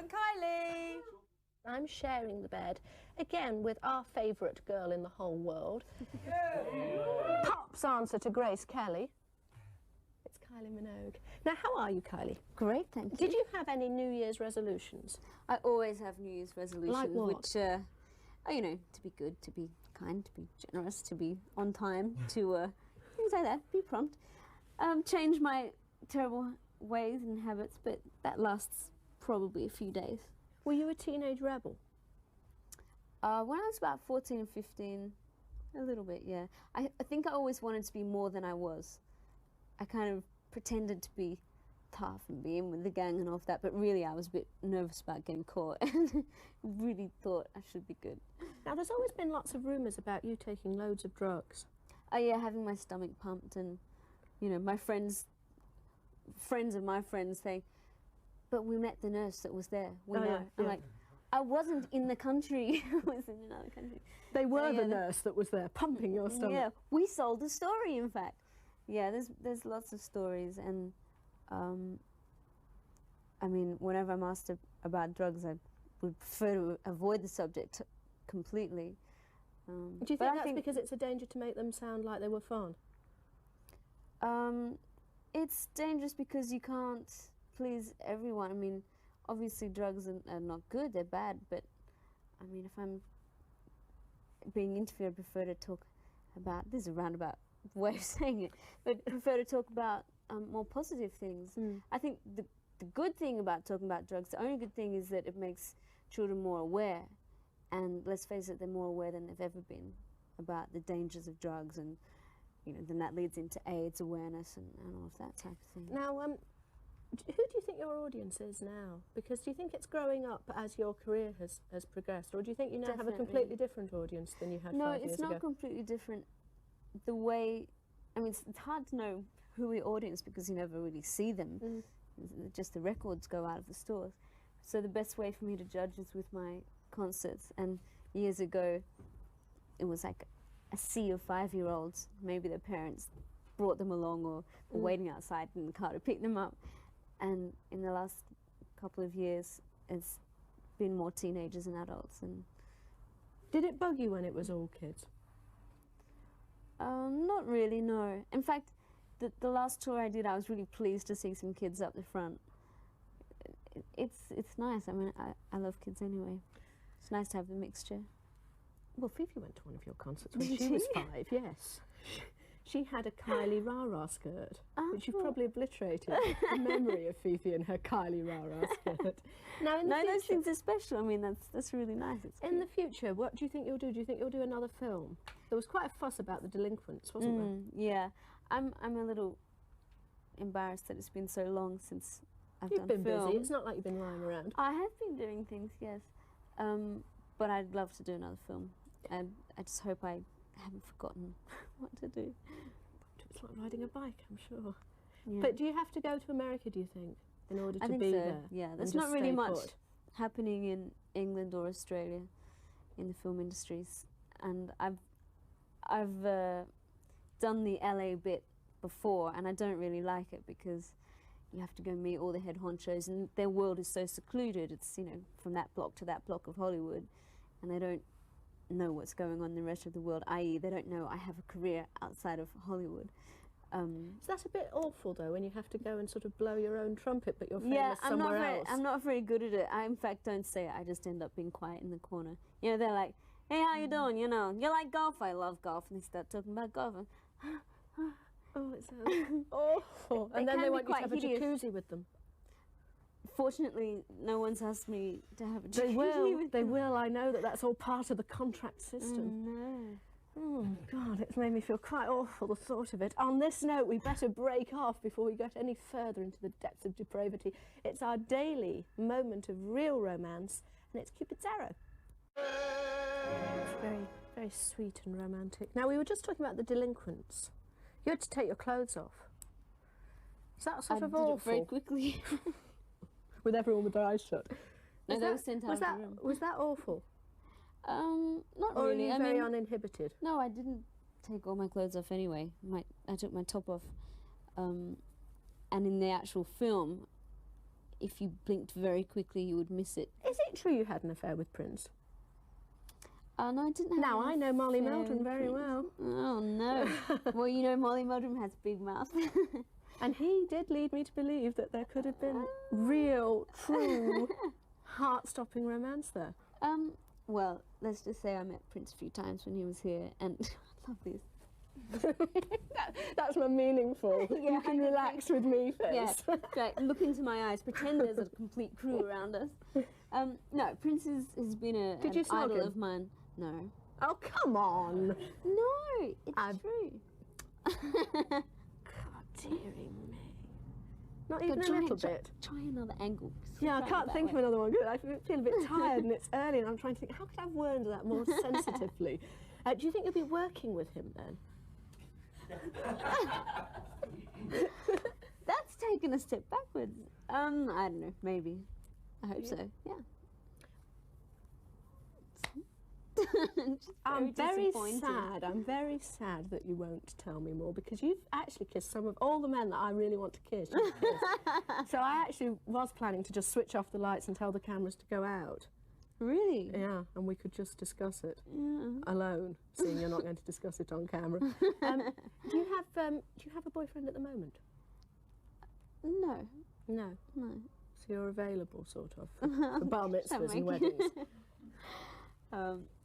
and Kylie. I'm sharing the bed, again, with our favourite girl in the whole world. Pop's answer to Grace Kelly. It's Kylie Minogue. Now, how are you, Kylie? Great, thank you. Did you have any New Year's resolutions? I always have New Year's resolutions. Like what? Which, you know, to be good, to be kind, to be generous, to be on time, to, things like that, be prompt. Change my terrible ways and habits, but that lasts probably a few days. Were you a teenage rebel? When I was about 14 and 15, a little bit, yeah. I think I always wanted to be more than I was. I kind of pretended to be tough and be in with the gang and all of that, but really I was a bit nervous about getting caught and really thought I should be good. Now, there's always been lots of rumours about you taking loads of drugs. Oh yeah, having my stomach pumped and, you know, my friends of my friends saying, but we met the nurse that was there. We know. I'm like, I wasn't in the country. I was in another country. They were the nurse that was there, pumping your stomach. Yeah, we sold the story, in fact. Yeah, there's lots of stories, and I mean, whenever I'm asked about drugs, I would prefer to avoid the subject completely. Do you think that's because it's a danger to make them sound like they were fun? It's dangerous because you can't please everyone. I mean, obviously drugs are not good, they're bad, but I mean, if I'm being interviewed, I prefer to talk about, this is a roundabout way of saying it, but I prefer to talk about more positive things. I think the good thing about talking about drugs, the only good thing is that it makes children more aware, and let's face it, they're more aware than they've ever been about the dangers of drugs, and you know, then that leads into AIDS awareness and all of that type of thing. Now, who do you think your audience is now? Because do you think it's growing up as your career has progressed, or do you think you now have a completely different audience than you had 5 years ago? No, it's not completely different. The way, I mean, it's hard to know who we audience because you never really see them. Just the records go out of the stores. So the best way for me to judge is with my concerts. And years ago, it was like a sea of 5-year-olds. Maybe their parents brought them along or were waiting outside in the car to pick them up. And in the last couple of years, it's been more teenagers and adults. And did it bug you when it was all kids? Not really, no. In fact, the last tour I did, I was really pleased to see some kids up the front. It's nice. I mean, I love kids anyway. It's nice to have the mixture. Well, Fifi went to one of your concerts when she was 5, yes. She had a Kylie Rah-Rah skirt, which you've probably obliterated the memory of Fifi and her Kylie Rah-Rah skirt. Now, in the future, those things are special. I mean, that's really nice. It's in the future, what do you think you'll do? Do you think you'll do another film? There was quite a fuss about the delinquents, wasn't there? Yeah, I'm a little embarrassed that it's been so long since I've done film. You've been busy. It's not like you've been lying around. I have been doing things, yes, but I'd love to do another film. And I just hope I haven't forgotten what to do. It's like riding a bike, I'm sure. Yeah. But do you have to go to America, do you think, in order to be there? Yeah, there's not really much happening in England or Australia in the film industries. And I've done the LA bit before, and I don't really like it because you have to go meet all the head honchos, and their world is so secluded. It's, you know, from that block to that block of Hollywood, and they don't know what's going on in the rest of the world, i.e. they don't know I have a career outside of Hollywood. So that's a bit awful though, when you have to go and sort of blow your own trumpet, but you're famous somewhere else. I'm not very good at it. I in fact don't say it, I just end up being quiet in the corner. You know, they're like, hey, how you doing? You know, you like golf? I love golf. And they start talking about golf. Oh, it's awful. And then they want you to have a jacuzzi with them. Fortunately, no one's asked me to have a jacuzzi with them. They will. I know that's all part of the contract system. No. Oh, God, it's made me feel quite awful, the thought of it. On this note, we better break off before we get any further into the depths of depravity. It's our daily moment of real romance, and it's Cupid's arrow. It's very, very sweet and romantic. Now, we were just talking about the delinquents. You had to take your clothes off. Is that sort of awful? I did it very quickly. With everyone with their eyes shut. No, they were sent out of the room. Was that awful? Not or really. Are you very uninhibited? No, I didn't take all my clothes off anyway. I took my top off. And in the actual film, if you blinked very quickly, you would miss it. Is it true you had an affair with Prince? No, I didn't have Now, an I know Molly affair Meldrum with very Prince. well. Oh, no. Well, you know, Molly Meldrum has a big mouth. And he did lead me to believe that there could have been real, true, heart-stopping romance there. Well, let's just say I met Prince a few times when he was here, and I love this. That's my meaningful. Yeah, You can relax with me Yeah, face. like, look into my eyes, pretend there's a complete crew around us. No, Prince has been Did you an snog idol him? of mine. No. Oh, come on. No, it's true. God, dearie me. Not even a little bit. Try another angle. Yeah, I can't think of another one. Good. I feel a bit tired and it's early and I'm trying to think, how could I have worded that more sensitively? Do you think you'll be working with him then? That's taken a step backwards. I don't know, maybe. I hope so, yeah. I'm very disappointed. sad. I'm very sad that you won't tell me more because you've actually kissed some of all the men that I really want to kiss. You've kissed. So I actually was planning to just switch off the lights and tell the cameras to go out. Really? Yeah, and we could just discuss it Yeah. alone, seeing you're not going to discuss it on camera. Do you have a boyfriend at the moment? No. No. No. So you're available, sort of, for bar mitzvahs and weddings.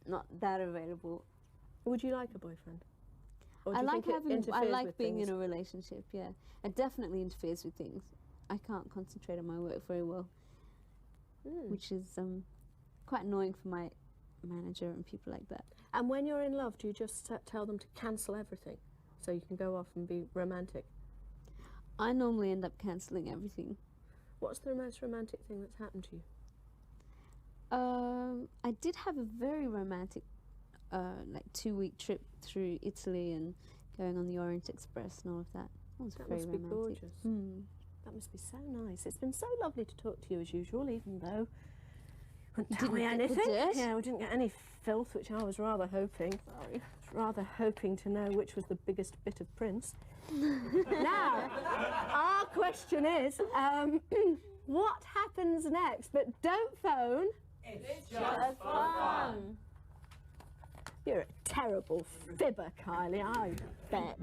Not that available. Would you like a boyfriend? Or do I you like think it having. I interferes like with being things? in a relationship. Yeah, it definitely interferes with things. I can't concentrate on my work very well, which is quite annoying for my manager and people like that. And when you're in love, do you just tell them to cancel everything so you can go off and be romantic? I normally end up cancelling everything. What's the most romantic thing that's happened to you? I did have a very romantic, like 2-week trip through Italy and going on the Orient Express and all of that. That was That very must be romantic. gorgeous. That must be so nice. It's been so lovely to talk to you as usual, even though you wouldn't tell me Didn't get the anything. dirt? Yeah, we didn't get any filth, which I was rather hoping. Sorry. Rather hoping to know which was the biggest bit of Prince. Now, our question is, what happens next? But don't phone. It's just for fun. You're a terrible fibber, Kylie, I bet.